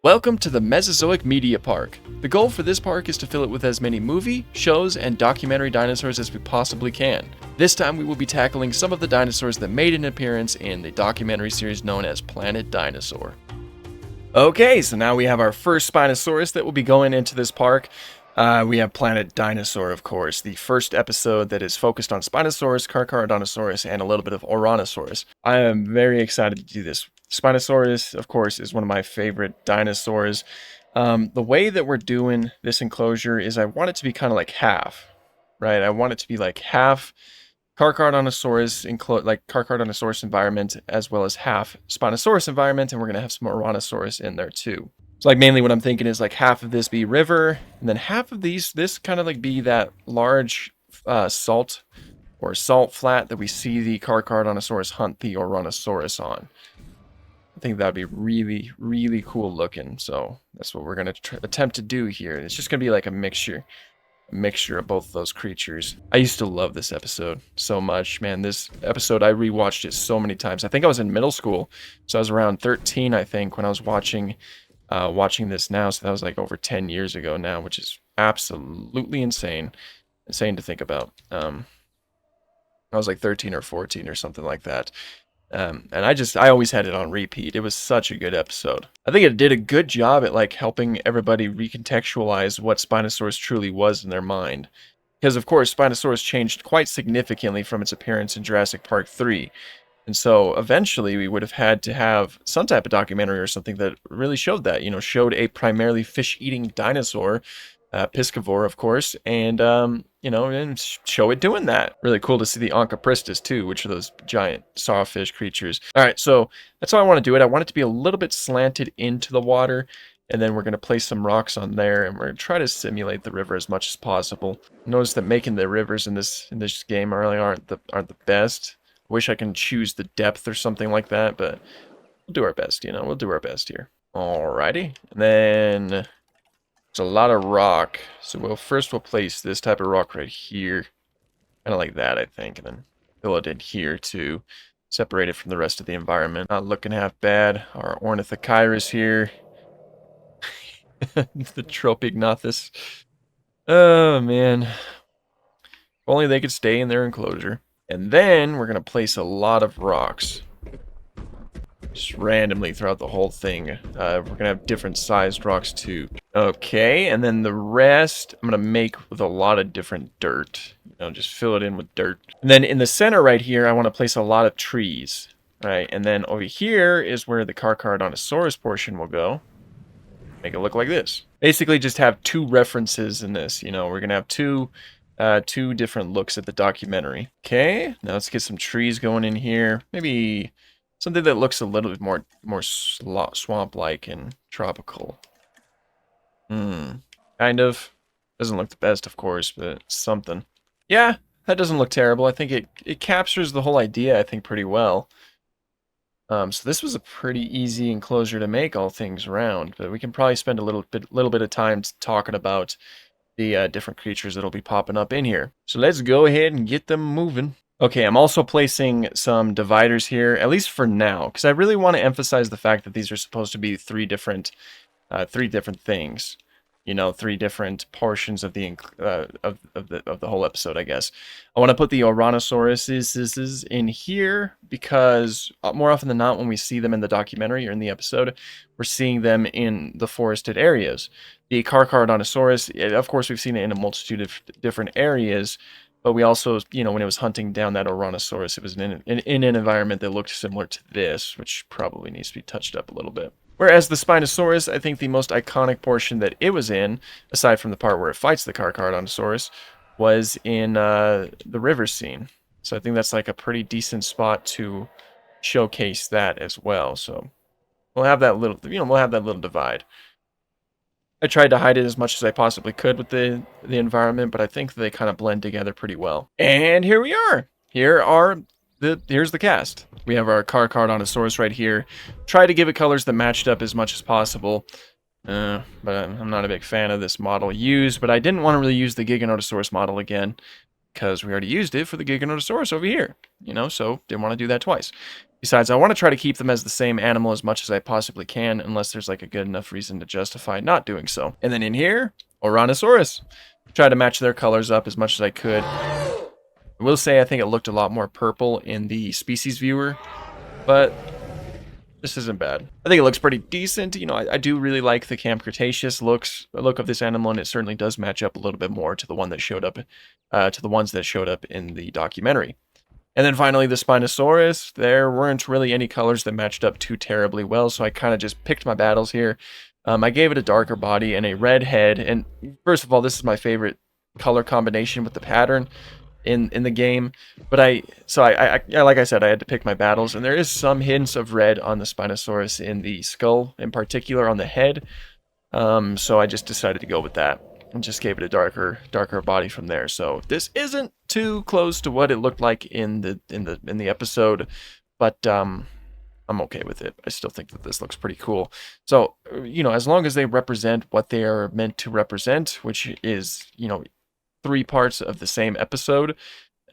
Welcome to the Mesozoic Media Park. The goal for this park is to fill it with as many movie, shows, and documentary dinosaurs as we possibly can. This time we will be tackling some of the dinosaurs that made an appearance in the documentary series known as Planet Dinosaur. Okay, so now we have our first Spinosaurus that will be going into this park. We have Planet Dinosaur, of course, the first episode that is focused on Spinosaurus, Carcharodontosaurus, and a little bit of Ouranosaurus. I am very excited to do this. Spinosaurus, of course, is one of my favorite dinosaurs. The way that we're doing this enclosure is I want it to be kind of like half, right? I want it to be like half Carcharodontosaurus, like Carcharodontosaurus environment, as well as half Spinosaurus environment, and we're going to have some Ouranosaurus in there too. So like mainly what I'm thinking is like half of this be river, and then half of this kind of like be that large salt flat that we see the Carcharodontosaurus hunt the Ouranosaurus on. I think that'd be really, really cool looking. So that's what we're going to attempt to do here. It's just going to be like a mixture of both of those creatures. I used to love this episode so much, man. This episode, I rewatched it so many times. I think I was in middle school, so I was around 13, I think, when I was watching this now. So that was like over 10 years ago now, which is absolutely insane to think about. I was like 13 or 14 or something like that. And I always had it on repeat. It was such a good episode. I think it did a good job at like helping everybody recontextualize what Spinosaurus truly was in their mind. Because of course, Spinosaurus changed quite significantly from its appearance in Jurassic Park 3. And so eventually we would have had to have some type of documentary or something that really showed that, showed a primarily fish-eating dinosaur, piscivore, of course, and and show it doing that. Really cool to see the Onchopristis too, which are those giant sawfish creatures. All right, so that's how I want to do it. I want it to be a little bit slanted into the water, and then we're going to place some rocks on there, and we're going to try to simulate the river as much as possible. Notice that making the rivers in this game really aren't the best. I wish I can choose the depth or something like that, but we'll do our best. We'll do our best here. Alrighty, and then. There's a lot of rock, so we'll place this type of rock right here, kind of like that, I think, and then fill it in here to separate it from the rest of the environment. Not looking half bad. Our Ornithochirus here, the Tropignathus. Oh man, if only they could stay in their enclosure. And then we're gonna place a lot of rocks. Just randomly throughout the whole thing. We're gonna have different sized rocks too. Okay, and then the rest I'm gonna make with a lot of different dirt. Just fill it in with dirt. And then in the center right here, I want to place a lot of trees. Right, and then over here is where the Carcharodontosaurus portion will go. Make it look like this. Basically, just have two references in this. We're gonna have two different looks at the documentary. Okay, now let's get some trees going in here. Maybe something that looks a little bit more swamp-like and tropical. Kind of. Doesn't look the best, of course, but it's something. Yeah, that doesn't look terrible. I think it captures the whole idea, I think, pretty well. So this was a pretty easy enclosure to make, all things around, but we can probably spend a little bit of time talking about the different creatures that'll be popping up in here. So let's go ahead and get them moving. Okay, I'm also placing some dividers here, at least for now, because I really want to emphasize the fact that these are supposed to be three different things. Three different portions of the whole episode, I guess. I want to put the Ouranosaurus in here because more often than not, when we see them in the documentary or in the episode, we're seeing them in the forested areas. The Carcharodontosaurus, of course, we've seen it in a multitude of different areas. But we also, when it was hunting down that Ouranosaurus, it was in an environment that looked similar to this, which probably needs to be touched up a little bit. Whereas the Spinosaurus, I think the most iconic portion that it was in, aside from the part where it fights the Carcharodontosaurus, was in the river scene. So I think that's like a pretty decent spot to showcase that as well. So we'll have that little, divide. I tried to hide it as much as I possibly could with the environment, but I think they kind of blend together pretty well. And here we are. Here's the cast. We have our Carcharodontosaurus right here. Try to give it colors that matched up as much as possible. But I'm not a big fan of this model used, but I didn't want to really use the Giganotosaurus model again. because we already used it for the Giganotosaurus over here, so didn't want to do that twice. Besides, I want to try to keep them as the same animal as much as I possibly can, unless there's like a good enough reason to justify not doing so. And then in here, Ouranosaurus. Try to match their colors up as much as I could. I will say I think it looked a lot more purple in the species viewer, but this isn't bad. I think it looks pretty decent. I do really like the Camp Cretaceous look of this animal, and it certainly does match up a little bit more to the one that showed up, to the ones that showed up in the documentary. And then finally, the Spinosaurus. There weren't really any colors that matched up too terribly well, so I kind of just picked my battles here. I gave it a darker body and a red head. And first of all, this is my favorite color combination with the pattern in the game. But I like I said, I had to pick my battles, and there is some hints of red on the Spinosaurus in the skull, in particular on the head. So I just decided to go with that and just gave it a darker body from there. So this isn't too close to what it looked like in the episode, but I'm okay with it. I still think that this looks pretty cool. So, as long as they represent what they are meant to represent, which is, 3 parts of the same episode,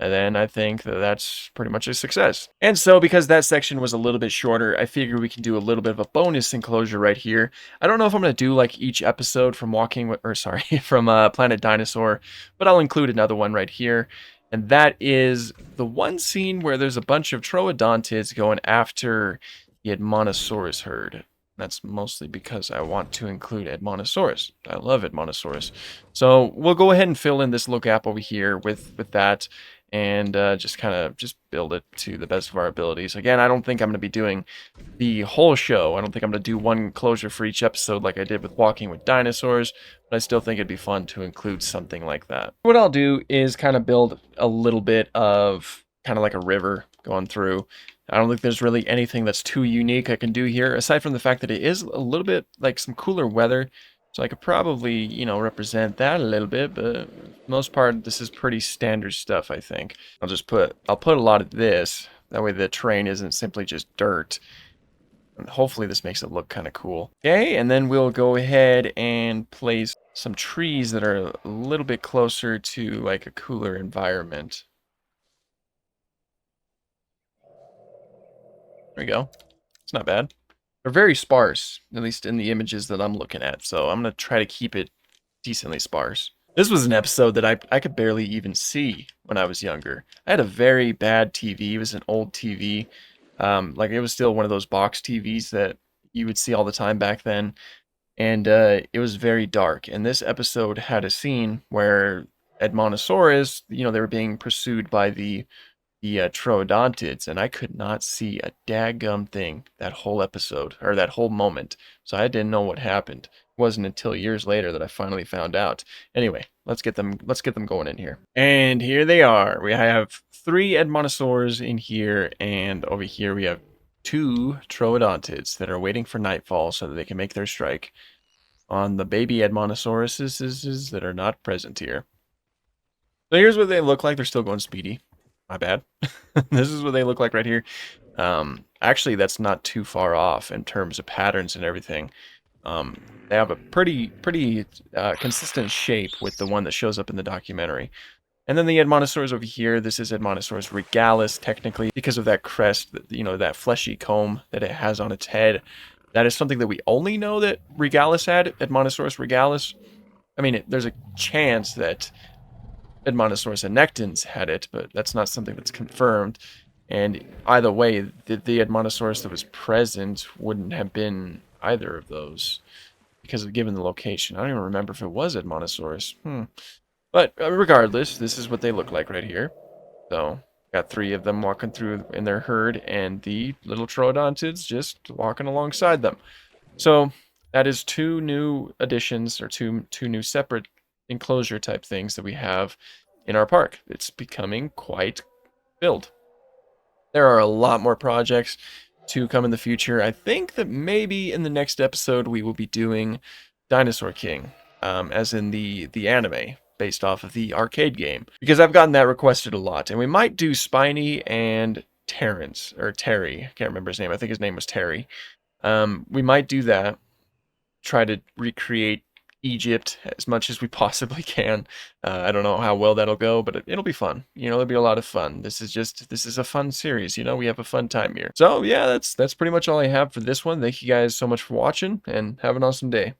and then I think that that's pretty much a success. And so, because that section was a little bit shorter, I figure we can do a little bit of a bonus enclosure right here. I don't know if I'm going to do like each episode from from Planet Dinosaur, but I'll include another one right here. And that is the one scene where there's a bunch of troodontids going after the Edmontosaurus herd. That's mostly because I want to include Edmontosaurus. I love Edmontosaurus. So we'll go ahead and fill in this look app over here with that, and just build it to the best of our abilities. Again, I don't think I'm going to be doing the whole show. I don't think I'm going to do one closure for each episode like I did with Walking with Dinosaurs, but I still think it'd be fun to include something like that. What I'll do is kind of build a little bit of kind of like a river going through. I don't think there's really anything that's too unique I can do here, aside from the fact that it is a little bit like some cooler weather. So I could probably, represent that a little bit, but for the most part, this is pretty standard stuff, I think. I'll put a lot of this. That way the terrain isn't simply just dirt. And hopefully this makes it look kind of cool. Okay, and then we'll go ahead and place some trees that are a little bit closer to like a cooler environment. There we go. It's not bad. They're very sparse, at least in the images that I'm looking at, so I'm going to try to keep it decently sparse. This was an episode that I could barely even see when I was younger. I had a very bad TV. It was an old TV. Like it was still one of those box TVs that you would see all the time back then. And it was very dark. And this episode had a scene where Edmontosaurus, they were being pursued by the troodontids, and I could not see a daggum thing that whole episode, or that whole moment. So I didn't know what happened. It wasn't until years later that I finally found out. Anyway, let's get them going in here. And here they are. We have 3 Edmontosaurs in here, and over here we have 2 troodontids that are waiting for nightfall so that they can make their strike on the baby Edmontosauruses that are not present here. So here's what they look like. They're still going speedy. My bad. This is what they look like right here. Actually, that's not too far off in terms of patterns and everything. They have a pretty consistent shape with the one that shows up in the documentary. And then the Edmontosaurus over here, this is Edmontosaurus regalis, technically, because of that crest, that fleshy comb that it has on its head. That is something that we only know that regalis had, Edmontosaurus regalis. I mean, there's a chance that Edmontosaurus annectens had it, but that's not something that's confirmed. And either way, the Edmontosaurus that was present wouldn't have been either of those because of given the location. I don't even remember if it was Edmontosaurus. But regardless, this is what they look like right here. So got 3 of them walking through in their herd, and the little troodontids just walking alongside them. So that is 2 new additions, or two new separate enclosure type things that we have in our park. It's becoming quite filled. There are a lot more projects to come in the future. I think that maybe in the next episode we will be doing Dinosaur King, as in the anime based off of the arcade game, because I've gotten that requested a lot. And we might do Spiny and Terrence, or Terry, I can't remember his name. I think his name was Terry. We might do that, try to recreate Egypt as much as we possibly can. I don't know how well that'll go, but it'll be fun. It'll be a lot of fun. This is a fun series. We have a fun time here. So yeah, that's pretty much all I have for this one. Thank you guys so much for watching, and have an awesome day.